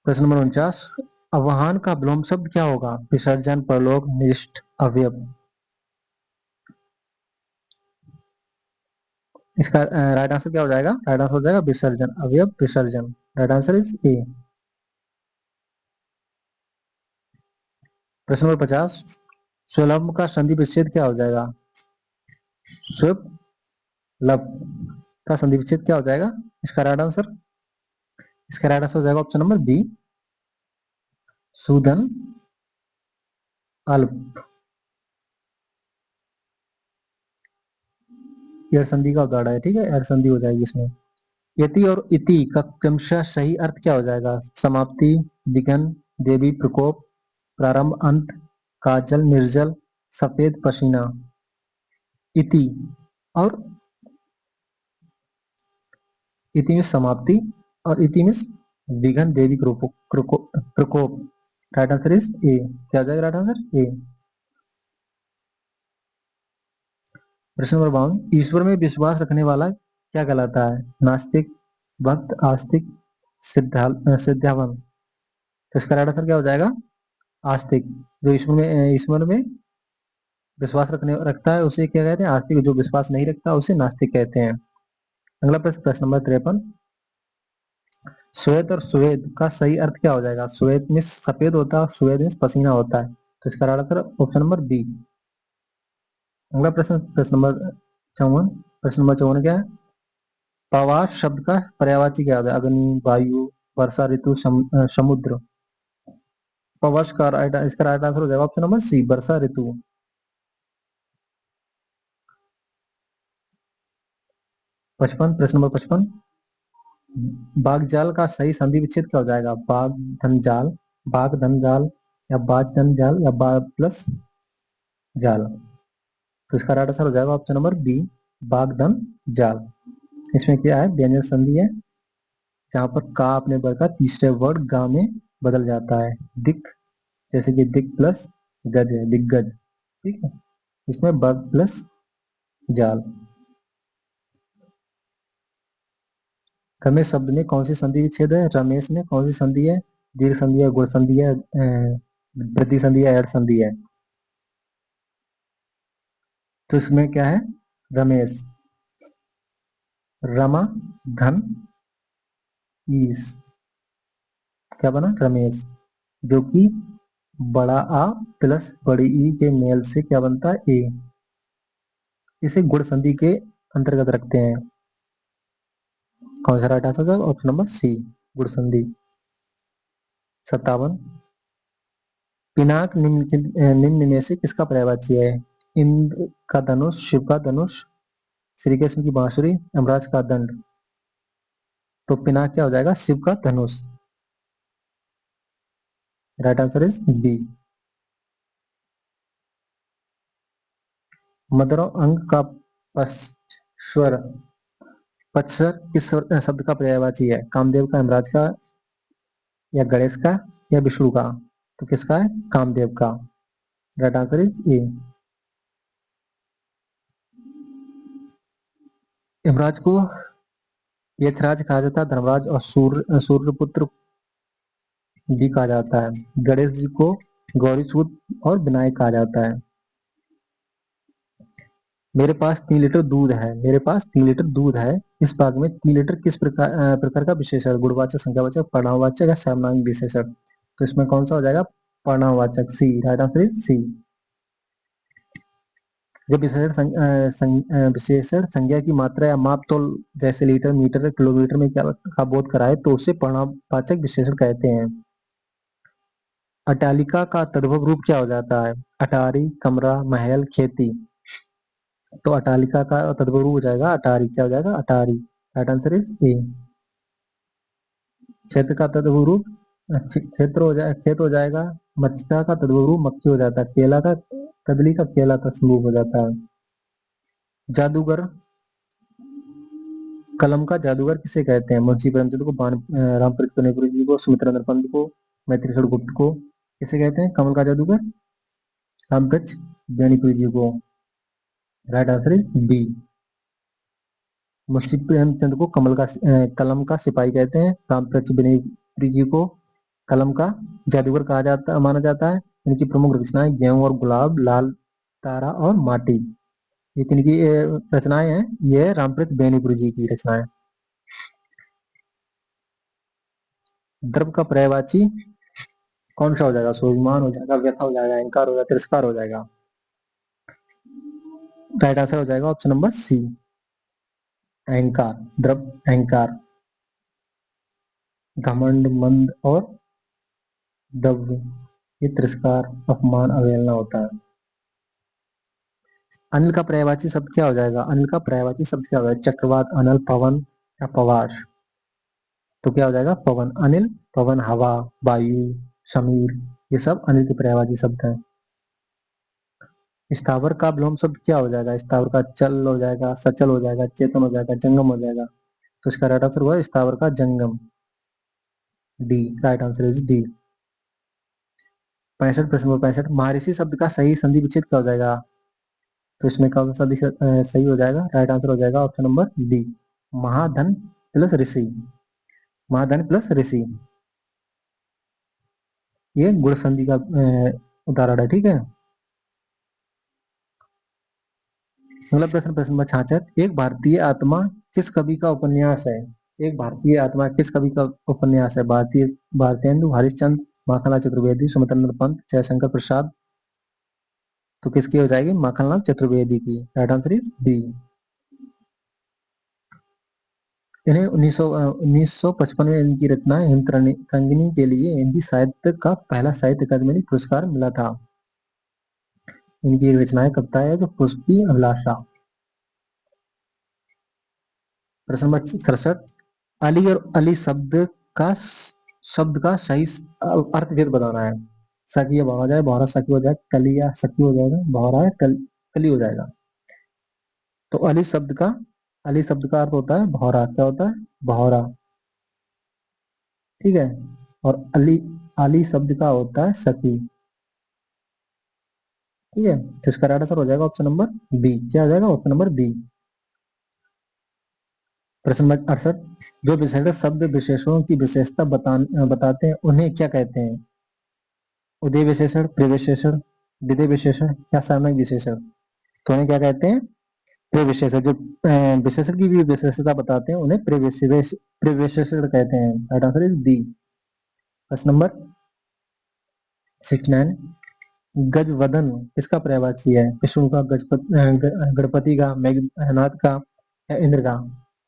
प्रश्न नंबर 49, आवाहन का विलोम शब्द क्या होगा? विसर्जन, परलोक, निष्ठ, अवयव। इसका राइट आंसर क्या हो जाएगा? राइट आंसर हो जाएगा विसर्जन, अवयव विसर्जन। राइट आंसर इज ए। प्रश्न नंबर 50, स्वलंब का संधि विच्छेद क्या हो जाएगा? स्व लब का संधि विच्छेद क्या हो जाएगा? इसका राइट आंसर, इसका राइट आंसर हो जाएगा ऑप्शन नंबर बी, सुधन अल्प। एयर संधि का उदाहरण है, ठीक है, एयर संधि हो जाएगी इसमें। यति और इति का क्रमशः सही अर्थ क्या हो जाएगा? समाप्ति, विघन, देवी, प्रकोप, प्रारंभ, अंत, काजल, निर्जल, सफेद पसीना। इति और इति में समाप्ति, और इति में विघन, देवी, प्रकोप। राइट आंसर इज ए। क्या हो जाएगा राइट आंसर? ए। प्रश्न नंबर 52, ईश्वर में विश्वास रखने वाला क्या कहलाता है? नास्तिक, भक्त, आस्तिक, सिद्धावन। तो इसका राइट आंसर क्या हो जाएगा? आस्तिक। जो ईश्वर में विश्वास रखता है उसे क्या कहते हैं? आस्तिक। जो विश्वास नहीं रखता उसे नास्तिक कहते हैं। अगला प्रश्न, प्रश्न नंबर 53, श्वेत और श्वेत का सही अर्थ क्या हो जाएगा? श्वेत में सफेद होता है, श्वेत में पसीना होता है। तो इसका right answer option number B. अगला प्रश्न, प्रश्न नंबर 54, प्रश्न नंबर 54 क्या है? पवार शब्द का पर्यायवाची क्या होता है? अग्नि, वायु, वर्षा ऋतु, समुद्र। पवर्ष का इसका राइट आंसर हो जाएगा ऑप्शन नंबर सी, वर्षा ऋतु। 55, प्रश्न नंबर 55, बागजाल का सही संधि विच्छेद क्या हो जाएगा? बाग धन जाल, बाग धन जाल, या बाज धन जाल, या बाग प्लस जाल। तो इसका राइट आंसर हो जाएगा ऑप्शन नंबर बी, बाग धन जाल। इसमें क्या है? व्यंजन संधि है, जहां पर का अपने वर्ग का तीसरे वर्ड गा में बदल जाता है। दिक, जैसे कि दिग प्लस गज है, दिग्गज, ठीक है। इसमें बग प्लस जाल। रमेश शब्द में कौन सी संधि विच्छेद है? रमेश में कौन सी संधि है? दीर्घ संधि है, गुण संधि है, वृद्धि संधि है, ऐड संधि है? तो इसमें क्या है? रमेश, रमा, धन, ईस, क्या बना? रमेश। जो कि बड़ा आ प्लस बड़ी ई के मेल से क्या बनता है? ए। इसे गुण संधि के अंतर्गत रखते हैं। कौन सा राइट आंसर होगा? ऑप्शन नंबर सी, गुण संधि। 57, पिनाक निम्न में से किसका पर्यायवाची है? इंद्र का धनुष, शिव का धनुष, श्री कृष्ण की बांसुरी, यमराज का दंड। तो पिनाक क्या हो जाएगा? शिव का धनुष। Right answer is B. मदरों अंग का पश्चर, पश्चर किस शब्द का पर्यायवाची है? कामदेव का, यमराज का, या गणेश का, या विष्णु का? तो किसका है? कामदेव का। राइट आंसर इज ए। यमराज को यक्षराज कहा जाता है, धर्मराज और सूर्यपुत्र जी कहा जाता है। गणेश जी को गौरीसूत और विनायक कहा जाता है। मेरे पास 3 लीटर दूध है, मेरे पास 3 लीटर दूध है, इस भाग में 3 लीटर किस प्रकार का विशेषण? गुणवाचक, संख्यावाचक, परिणामवाचक या सामनांग विशेषण? तो इसमें कौन सा हो जाएगा? परिणामवाचक, C. Right answer is C. जब विशेषण संज्ञा की मात्रा या माप तोल जैसे लीटर, मीटर, किलोमीटर में क्या का बोध कराए तो उसे परिणामवाचक विशेषण कहते हैं। अट्टालिका का तद्भव रूप क्या हो जाता है? अटारी, कमरा, महल, खेती। तो अट्टालिका का तद्भव रूप हो जाएगा अटारी। क्या हो जाएगा? अटारी। Right answer is A. क्षेत्र का तद्भव रूप क्षेत्र हो जाएगा, खेत हो जाएगा। मक्षिका का तद्भव रूप मक्खी हो जाता है। केला का, कदली का केला का स्वरूप हो जाता है। जादूगर, कलम का जादूगर किसे कहते हैं? मुंशी प्रेमचंद को, रामप्रीत कनेपुरी जी को, सुमित्रा पंत को, मैत्रेय गुप्त को। किसे कहते हैं कमल का जादूगर? रामप्रीत बेनीपुरी जी को। Right answer is B. Munshi Premchand को कलम का सिपाही कहते हैं। रामप्रीत बेनीपुरी जी को कलम का जादूगर कहा जाता माना जाता है। इनकी प्रमुख रचनाएं गेहूं और गुलाब, लाल तारा और माटी, ये किनकी रचनाएं हैं? ये रामप्रीत बेनीपुरी जी की रचनाएं। द्रव का पर्यायवाची कौन सा हो जाएगा? स्वाभिमान हो जाएगा, व्यथा हो जाएगा, अहंकार हो जाएगा, तिरस्कार हो जाएगा? राइट आंसर हो जाएगा ऑप्शन नंबर सी, अहंकार। द्रव अहंकार, घमंड, मंद और दव्य, ये तिरस्कार, अपमान, अवहेलना होता है। अनिल का पर्यायवाची शब्द क्या हो जाएगा? अनिल का पर्यायवाची शब्द क्या हो जाएगा? चक्रवात, अनल, पवन या पवार? तो क्या हो जाएगा? पवन। अनिल, पवन, हवा, वायु, समीर, ये सब अनिल के पर्यायवाची शब्द हैं। स्थावर का विलोम शब्द क्या हो जाएगा? स्थावर का चल हो जाएगा, सचल हो जाएगा, चेतन हो जाएगा, जंगम हो जाएगा? तो इसका राइट आंसर हुआ स्थावर का जंगम, D. Right answer is D. 65 प्रश्न नंबर 65, महर्षि शब्द का सही संधि विच्छेद क्या हो जाएगा? तो इसमें कौन सा संधि सही हो जाएगा? राइट आंसर हो जाएगा ऑप्शन नंबर बी, महाधन प्लस ऋषि। महाधन प्लस ऋषि, ये गुण संधि का उदाहरण है, ठीक है। अगला प्रश्न, प्रश्न नंबर 66, एक भारतीय आत्मा किस कवि का उपन्यास है? एक भारतीय आत्मा किस कवि का उपन्यास है? भारतेंदु हरिश्चंद्र, माखनलाल चतुर्वेदी, सुमित्रेंद्र पंत, जयशंकर प्रसाद? तो किसकी हो जाएगी? माखनलाल चतुर्वेदी की। Right answer is B. इन्हें 1955 में इनकी रचना हिमतरंगिणी के लिए हिंदी साहित्य का पहला साहित्य अकादमी पुरस्कार मिला था। इनकी एक रचनाएं कविता है जो पुष्प की अभिलाषा। प्रश्न नंबर 67, अली और अली शब्द का सही अर्थभेद बताना है। सखी हो जाए, बहरा सखी हो जाए, कलिया सखी हो जाएगा, बहरा है कली हो जाएगा? तो अली शब्द का अर्थ होता है भौरा। क्या होता है? भौरा, ठीक है। और अली, अली शब्द का होता है सखी। ठीक है, तो इसका राइट आंसर हो जाएगा ऑप्शन नंबर बी। क्या हो जाएगा? Option number B. प्रश्न नंबर 68, जो विशेषण शब्द विशेषणों की विशेषता बताते हैं उन्हें क्या कहते हैं? उदय विशेषण, प्रविशेषण, विधेय विशेषण या सामयिक विशेषण? तो उन्हें क्या कहते हैं? प्रविशेषण। जो विशेषण की भी विशेषता बताते हैं उन्हें प्रविशेषण कहते हैं। Right answer is B. प्रश्न नंबर 69, गजवदन किसका पर्यायवाची है? विष्णु का, गणपति का, मेघनाथ का या इंद्र का?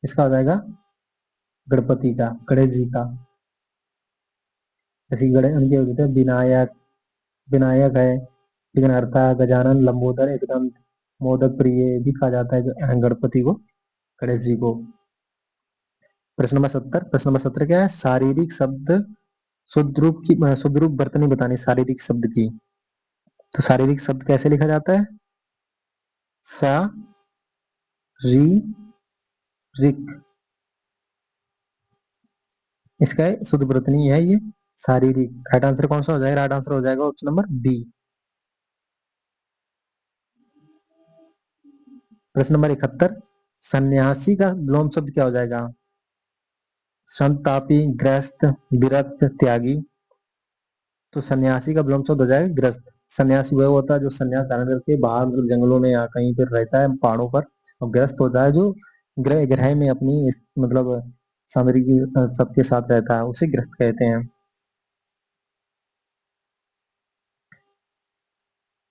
इसका हो जाएगा गणपति का, गणेश जी का। जैसे गणेश उनके होते हैं विनायक, विनायक है, विघ्नहर्ता, गजानन, लंबोदर, एकदम मोदक प्रिय भी कहा जाता है गणपति को, गणेश जी को। प्रश्न नंबर 70, प्रश्न नंबर 70 क्या है? शारीरिक शब्द शुद्ध रूप वर्तनी बतानी शारीरिक शब्द की। तो शारीरिक शब्द कैसे लिखा जाता है? सा री रिक। इसका शुद्ध वर्तनी है ये शारीरिक। राइट आंसर कौन सा हो जाएगा? राइट आंसर हो जाएगा ऑप्शन नंबर बी। प्रश्न नंबर 71, सन्यासी का विलोम शब्द क्या हो जाएगा? संतापी, गृहस्थ, विरक्त, त्यागी। तो सन्यासी का विलोम शब्द हो जाएगा गृहस्थ। सन्यासी वह होता है जो सन्यास धारण करके बाहर मतलब जंगलों में या कहीं पर रहता है, पहाड़ों पर। और गृहस्थ होता है जो ग्रह ग्रह में अपनी मतलब सामग्री सबके साथ रहता है, उसे गृहस्थ कहते हैं।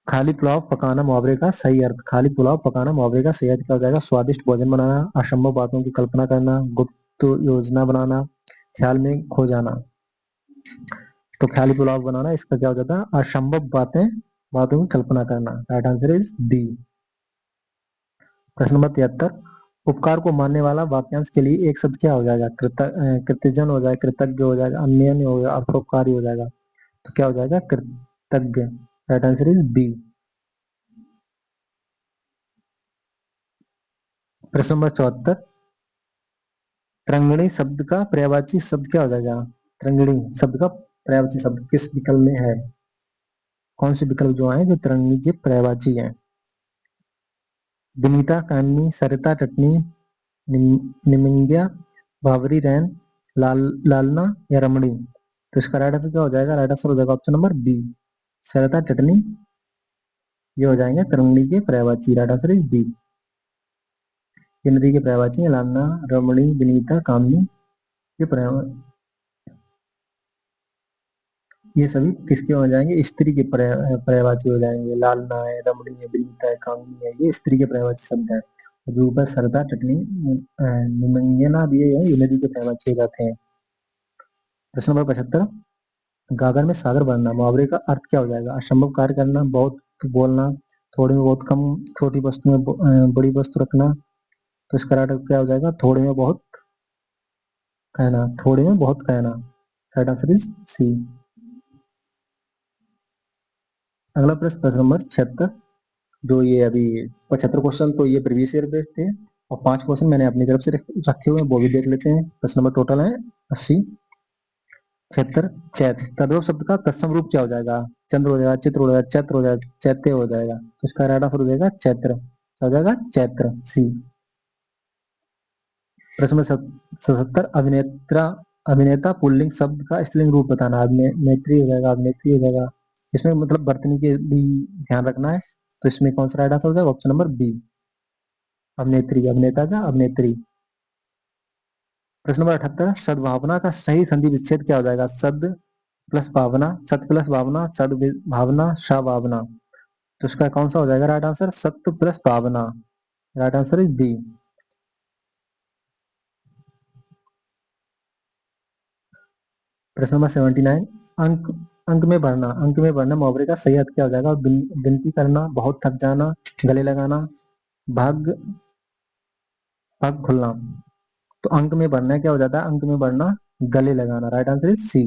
खाली पुलाव पकाना मुहावरे का सही अर्थ। खाली पुलाव पकाना मुहावरे का सही अर्थ क्या हो जाएगा? स्वादिष्ट भोजन बनाना, असंभव बातों की कल्पना करना, गुप्त योजना बनाना, ख्याल में खो जाना। तो खाली पुलाव बनाना इसका क्या हो जाता है? असंभव बातों की कल्पना करना। Right answer is D. प्रश्न नंबर 73, उपकार को मानने वाला वाक्यांश के लिए एक शब्द क्या हो जाएगा? कृतजन हो जाएगा, कृतज्ञ हो जाएगा, अन्य हो जाएगा, अर्थोपकारी हो जाएगा। तो क्या हो जाएगा? कृतज्ञ। Right answer is B. प्रश्न नंबर 74, त्रंगणी शब्द का पर्यायवाची शब्द क्या हो जाएगा? त्रंगणी शब्द का पर्यायवाची शब्द किस विकल्प में है? कौन से विकल्प जो है जो त्रंगणी के पर्यायवाची है? विनीता, कामिनी, सरिता, टटनी, निमिंग्या, बावरी, रैन, लालना या रमणी? तो इसका राइट आंसर क्या हो जाएगा? राइट आंसर हो जाएगा ऑप्शन नंबर बी, सरिता, टटनी। ये हो जाएंगे त्रंगणी के पर्यायवाची। Right answer is B. ये नदी के पर्यायवाची है लालना, रमणी, विनीता, कामिनी। ये ये सभी किसके हो जाएंगे? स्त्री के पर्यायवाची हो जाएंगे। लालना है, रमणी है, विनीता है, कामिनी है, ये स्त्री के पर्यायवाची शब्द है। जो ऊपर सरदा, टटनी, निमंगना दिए हैं, ये नदी के पर्यायवाची हो जाते हैं। प्रश्न नंबर 75, गागर में सागर बनना मुहावरे का अर्थ क्या हो जाएगा? असंभव कार्य करना, बहुत बोलना, थोड़े में बहुत कम, छोटी वस्तु में बड़ी वस्तु रखना। तो इसका अर्थ क्या हो जाएगा? थोड़े में बहुत कहना, थोड़े में बहुत कहना। Right answer is C. अगला प्रश्न, प्रश्न नंबर 76, जो ये अभी 75 क्वेश्चन तो ये प्रीवियस ईयर बेस्ड थे, और 5 क्वेश्चन मैंने अपनी तरफ से रखे हुए हैं, वो भी देख लेते हैं। प्रश्न नंबर टोटल है 80। 76, चैत्र। तद्भव शब्द का तत्सम रूप क्या हो जाएगा? चंद्र हो जाएगा, चित्र हो जाएगा, चैत्र हो जाएगा, चैत्य हो जाएगा। तो इसका राइट आंसर हो जाएगा चैत्र। क्या हो जाएगा? चैत्र, सी। प्रश्न नंबर 77, अभिनेत्रा, अभिनेता पुल्लिंग शब्द का स्त्रीलिंग रूप बताना। अभिनेत्री हो जाएगा, अभिनेत्री हो जाएगा। इसमें मतलब वर्तनी के भी ध्यान रखना है। तो इसमें कौन सा राइट आंसर हो जाएगा? ऑप्शन नंबर बी, अभिनेत्री। अभिनेता का अभिनेत्री। प्रश्न नंबर 78, सद्भावना का सही संधि विच्छेद क्या हो जाएगा? सद प्लस भावना, सत्य प्लस भावना, सद भावना, सभावना। तो इसका कौन सा हो जाएगा राइट आंसर? सत्य प्लस भावना। Right answer is B. प्रश्न नंबर 79, अंक अंक में भरना, अंक में भरना मुहावरे का सही अर्थ क्या हो जाएगा? विनती करना, बहुत थक जाना, गले लगाना, भाग भाग खुलना। तो अंक में भरना क्या हो जाता है? अंक में भरना, गले लगाना। Right answer is C.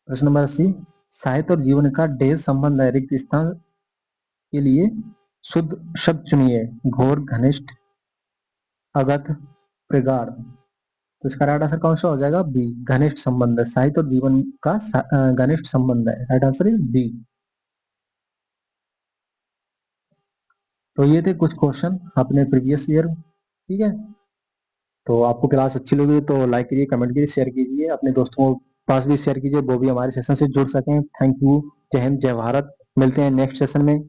प्रश्न नंबर 80, साहित्य और जीवन का डेज संबंध है, रिक्त स्थान के लिए शुद्ध शब्द चुनिए। घोर, घनिष्ठ, अगध, प्रगाढ़। तो इसका राइट आंसर कौन सा हो जाएगा? बी, घनिष्ठ संबंध है। साहित्य और जीवन का घनिष्ठ संबंध है। Right answer is B. तो ये थे कुछ क्वेश्चन अपने प्रीवियस ईयर, ठीक है। तो आपको क्लास अच्छी लगी तो लाइक करिए, कमेंट कीजिए, शेयर कीजिए, अपने दोस्तों के पास भी शेयर कीजिए, वो भी हमारे सेशन से जुड़ सकें। Thank you. जय हिंद, जय भारत। मिलते हैं नेक्स्ट सेशन में।